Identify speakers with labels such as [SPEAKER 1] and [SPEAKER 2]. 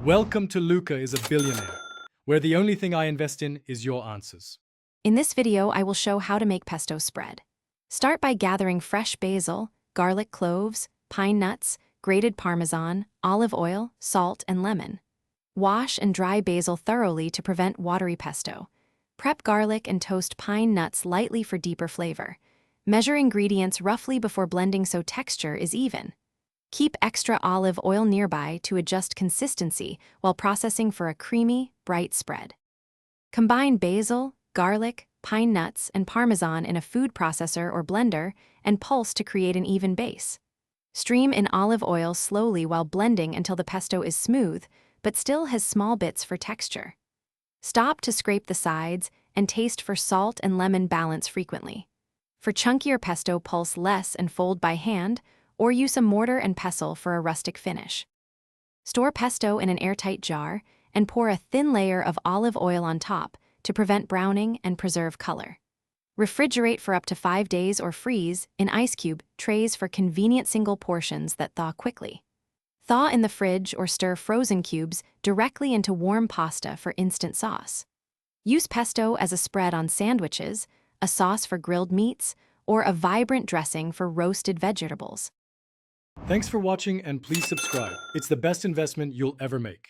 [SPEAKER 1] Welcome to Luca is a Billionaire, where the only thing I invest in is your answers.
[SPEAKER 2] In this video, I will show how to make pesto spread. Start by gathering fresh basil, garlic cloves, pine nuts, grated parmesan, olive oil, salt, and lemon. Wash and dry basil thoroughly to prevent watery pesto. Prep garlic and toast pine nuts lightly for deeper flavor. Measure ingredients roughly before blending so texture is even. Keep extra olive oil nearby to adjust consistency while processing for a creamy, bright spread. Combine basil, garlic, pine nuts, and parmesan in a food processor or blender and pulse to create an even base. Stream in olive oil slowly while blending until the pesto is smooth, but still has small bits for texture. Stop to scrape the sides and taste for salt and lemon balance frequently. For chunkier pesto, pulse less and fold by hand, or use a mortar and pestle for a rustic finish. Store pesto in an airtight jar and pour a thin layer of olive oil on top to prevent browning and preserve color. Refrigerate for up to 5 days or freeze in ice cube trays for convenient single portions that thaw quickly. Thaw in the fridge or stir frozen cubes directly into warm pasta for instant sauce. Use pesto as a spread on sandwiches, a sauce for grilled meats, or a vibrant dressing for roasted vegetables.
[SPEAKER 1] Thanks for watching and please subscribe. It's the best investment you'll ever make.